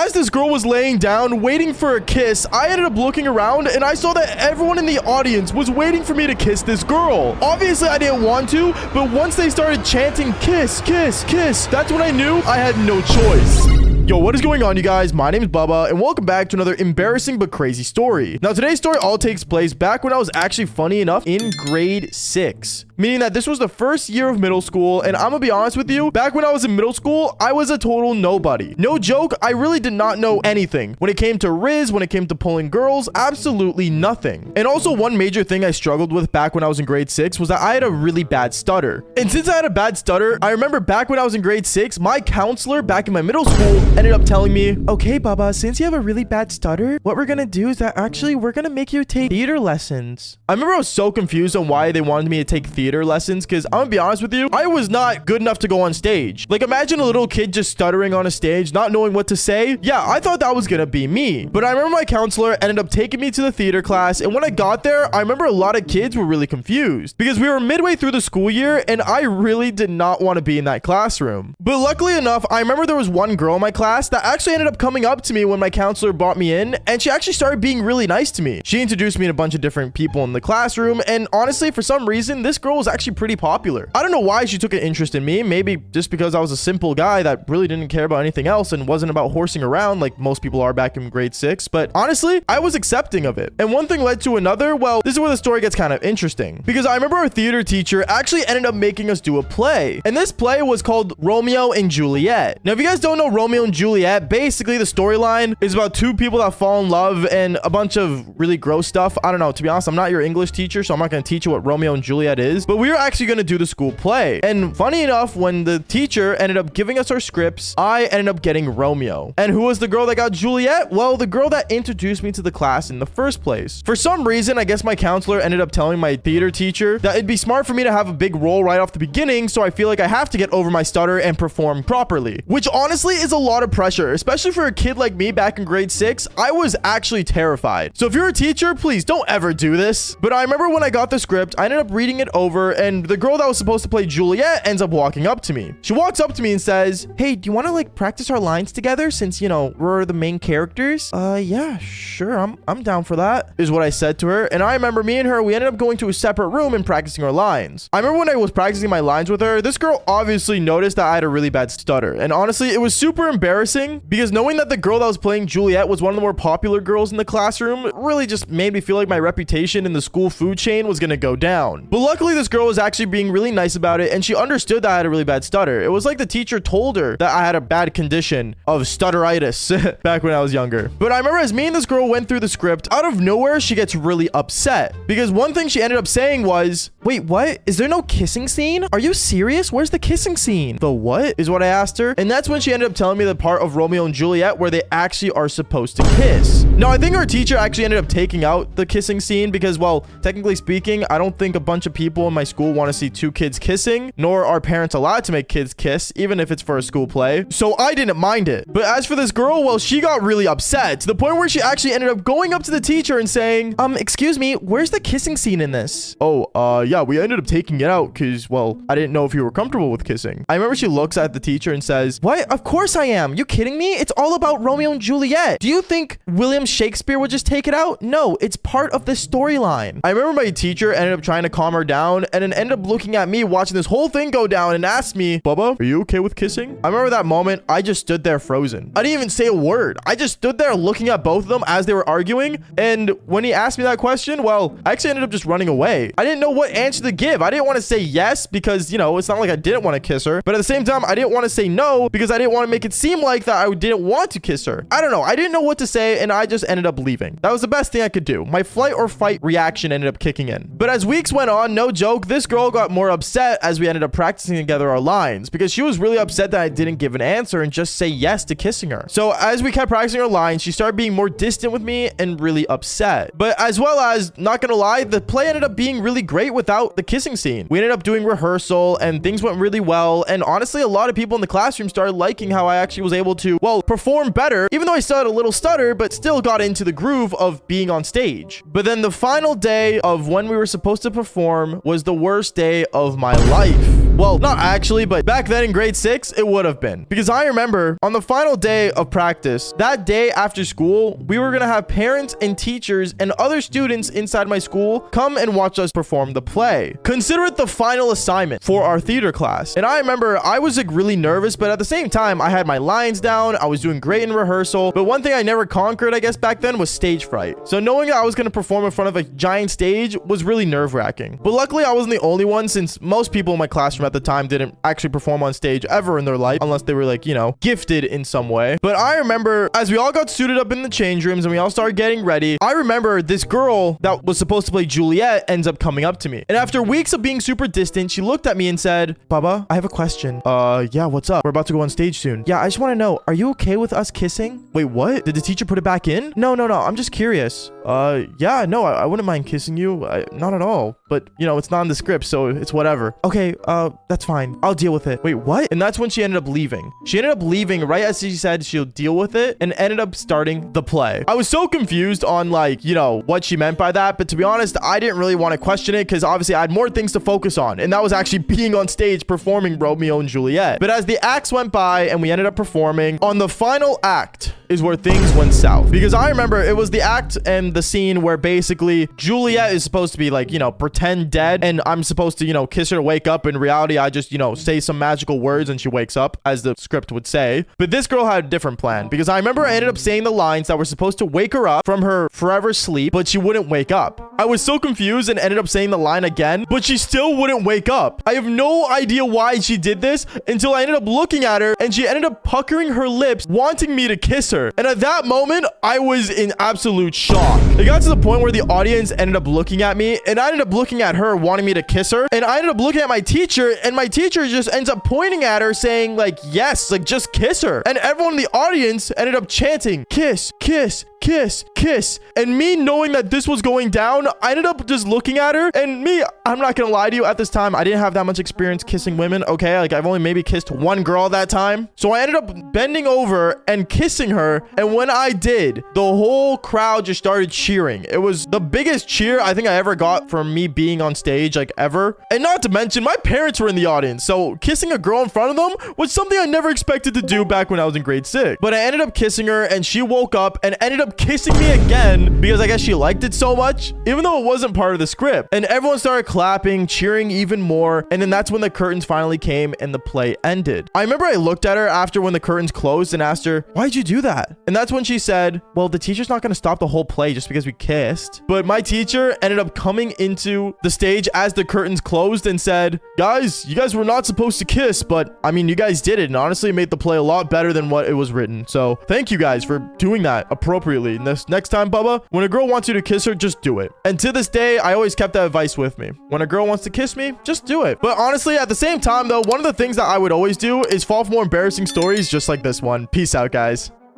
as this girl was laying down, waiting for a kiss, I ended up looking around and I saw that everyone in the audience was waiting for me to kiss this girl. Obviously, I didn't want to, but once they started chanting kiss, kiss, kiss, that's when I knew I had no choice. Yo, what is going on, you guys? My name is Bubba, and welcome back to another embarrassing but crazy story. Now, today's story all takes place back when I was actually, funny enough, in grade 6. Meaning that this was the first year of middle school, and I'm gonna be honest with you, back when I was in middle school, I was a total nobody. No joke, I really did not know anything. When it came to Riz, when it came to pulling girls, absolutely nothing. And also, one major thing I struggled with back when I was in grade 6 was that I had a really bad stutter. And since I had a bad stutter, I remember back when I was in grade 6, my counselor back in my middle school ended up telling me, okay, Baba, since you have a really bad stutter, what we're gonna do is that actually we're gonna make you take theater lessons. I remember I was so confused on why they wanted me to take theater lessons, because I'm gonna be honest with you, I was not good enough to go on stage. Like, imagine a little kid just stuttering on a stage, not knowing what to say. Yeah, I thought that was gonna be me. But I remember my counselor ended up taking me to the theater class, and when I got there, I remember a lot of kids were really confused because we were midway through the school year, and I really did not want to be in that classroom. But luckily enough, I remember there was one girl in my class that actually ended up coming up to me when my counselor brought me in, and she actually started being really nice to me. She introduced me to a bunch of different people in the classroom, and honestly, for some reason, this girl was actually pretty popular. I don't know why she took an interest in me, maybe just because I was a simple guy that really didn't care about anything else and wasn't about horsing around like most people are back in grade 6, but honestly, I was accepting of it. And one thing led to another. Well, this is where the story gets kind of interesting, because I remember our theater teacher actually ended up making us do a play, and this play was called Romeo and Juliet. Now, if you guys don't know Romeo and Juliet, basically the storyline is about two people that fall in love and a bunch of really gross stuff. I don't know, to be honest, I'm not your English teacher, so I'm not going to teach you what Romeo and Juliet is, but we were actually going to do the school play. And funny enough, when the teacher ended up giving us our scripts, I ended up getting Romeo. And who was the girl that got Juliet? Well, the girl that introduced me to the class in the first place. For some reason, I guess my counselor ended up telling my theater teacher that it'd be smart for me to have a big role right off the beginning, so I feel like I have to get over my stutter and perform properly, which honestly is a lot of pressure, especially for a kid like me back in grade 6. I was actually terrified. So if you're a teacher, please don't ever do this. But I remember when I got the script, I ended up reading it over, and the girl that was supposed to play Juliet ends up walking up to me. She walks up to me and says, hey, do you want to like practice our lines together since, you know, we're the main characters? Yeah, sure. I'm down for that, is what I said to her. And I remember me and her, we ended up going to a separate room and practicing our lines. I remember when I was practicing my lines with her, this girl obviously noticed that I had a really bad stutter. And honestly, it was super embarrassing because knowing that the girl that was playing Juliet was one of the more popular girls in the classroom really just made me feel like my reputation in the school food chain was gonna go down. But luckily, this girl was actually being really nice about it, and she understood that I had a really bad stutter. It was like the teacher told her that I had a bad condition of stutteritis back when I was younger. But I remember as me and this girl went through the script, out of nowhere, she gets really upset because one thing she ended up saying was, wait, what? Is there no kissing scene? Are you serious? Where's the kissing scene? The what? Is what I asked her. And that's when she ended up telling me the part of Romeo and Juliet where they actually are supposed to kiss. Now, I think our teacher actually ended up taking out the kissing scene because, well, technically speaking, I don't think a bunch of people in my school want to see two kids kissing, nor are parents allowed to make kids kiss, even if it's for a school play. So I didn't mind it. But as for this girl, well, she got really upset to the point where she actually ended up going up to the teacher and saying, excuse me, where's the kissing scene in this? Oh, yeah, we ended up taking it out because, well, I didn't know if you were comfortable with kissing. I remember she looks at the teacher and says, what? Of course I am. You kidding me? It's all about Romeo and Juliet. Do you think William Shakespeare would just take it out? No, it's part of the storyline. I remember my teacher ended up trying to calm her down and then ended up looking at me watching this whole thing go down and asked me, Bubba, are you okay with kissing? I remember that moment, I just stood there frozen. I didn't even say a word. I just stood there looking at both of them as they were arguing. And when he asked me that question, well, I actually ended up just running away. I didn't know what answer to give. I didn't want to say yes because, you know, it's not like I didn't want to kiss her. But at the same time, I didn't want to say no because I didn't want to make it seem like that I didn't want to kiss her. I don't know. I didn't know what to say and I just ended up leaving. That was the best thing I could do. My flight or fight reaction ended up kicking in. But as weeks went on, no joke, this girl got more upset as we ended up practicing together our lines because she was really upset that I didn't give an answer and just say yes to kissing her. So as we kept practicing our lines, she started being more distant with me and really upset. But as well as, not gonna lie, the play ended up being really great without the kissing scene. We ended up doing rehearsal and things went really well. And honestly, a lot of people in the classroom started liking how I actually was able to, well, perform better, even though I still had a little stutter, but still got into the groove of being on stage. But then the final day of when we were supposed to perform was the worst day of my life. Well, not actually, but back then in grade 6, it would have been. Because I remember on the final day of practice, that day after school, we were going to have parents and teachers and other students inside my school come and watch us perform the play. Consider it the final assignment for our theater class. And I remember I was like really nervous, but at the same time, I had my lines down. I was doing great in rehearsal. But one thing I never conquered, I guess, back then was stage fright. So knowing that I was going to perform in front of a giant stage was really nerve-wracking. But luckily, I wasn't the only one, since most people in my classroom at the time didn't actually perform on stage ever in their life, unless they were like, you know, gifted in some way. But I remember as we all got suited up in the change rooms and we all started getting ready, I remember this girl that was supposed to play Juliet ends up coming up to me. And after weeks of being super distant, she looked at me and said, Baba, I have a question. Yeah, what's up? We're about to go on stage soon. Yeah, I just want to know, are you okay with us kissing? Wait, what? Did the teacher put it back in? No. I'm just curious. Yeah, no, I wouldn't mind kissing you. Not at all. But, you know, it's not in the script, so it's whatever. Okay, that's fine. I'll deal with it. Wait, what? And that's when she ended up leaving. She ended up leaving right as she said she'll deal with it and ended up starting the play. I was so confused on, like, you know, what she meant by that. But to be honest, I didn't really want to question it because obviously I had more things to focus on. And that was actually being on stage performing Romeo and Juliet. But as the acts went by and we ended up performing, on the final act is where things went south. Because I remember it was the act and the scene where basically Juliet is supposed to be like, you know, pretend dead. And I'm supposed to, you know, kiss her to wake up. In reality, I just, you know, say some magical words and she wakes up, as the script would say. But this girl had a different plan, because I remember I ended up saying the lines that were supposed to wake her up from her forever sleep, but she wouldn't wake up. I was so confused and ended up saying the line again, but she still wouldn't wake up. I have no idea why she did this until I ended up looking at her and she ended up puckering her lips, wanting me to kiss her. And at that moment, I was in absolute shock. It got to the point where the audience ended up looking at me and I ended up looking at her, wanting me to kiss her. And I ended up looking at my teacher and my teacher just ends up pointing at her saying like, yes, like just kiss her. And everyone in the audience ended up chanting, kiss, kiss, kiss, kiss. And me knowing that this was going down, I ended up just looking at her. And me, I'm not gonna lie to you, at this time, I didn't have that much experience kissing women, okay? Like, I've only maybe kissed one girl at that time. So I ended up bending over and kissing her. And when I did, the whole crowd just started cheering. It was the biggest cheer I think I ever got from me being on stage, like, ever. And not to mention, my parents were in the audience. So kissing a girl in front of them was something I never expected to do back when I was in grade 6. But I ended up kissing her and she woke up and ended up kissing me again because I guess she liked it so much, even though it wasn't part of the script. And everyone started clapping, cheering even more. And then that's when the curtains finally came and the play ended. I remember I looked at her after when the curtains closed and asked her, why'd you do that? And that's when she said, well, the teacher's not going to stop the whole play just because we kissed. But my teacher ended up coming into the stage as the curtains closed and said, guys, you guys were not supposed to kiss, but I mean, you guys did it. And honestly, it made the play a lot better than what it was written. So thank you guys for doing that appropriately. And this next time, Bubba, when a girl wants you to kiss her, just do it. And to this day, I always kept that advice with me. When a girl wants to kiss me, just do it. But honestly, at the same time, though, one of the things that I would always do is fall for more embarrassing stories just like this one. Peace out, guys.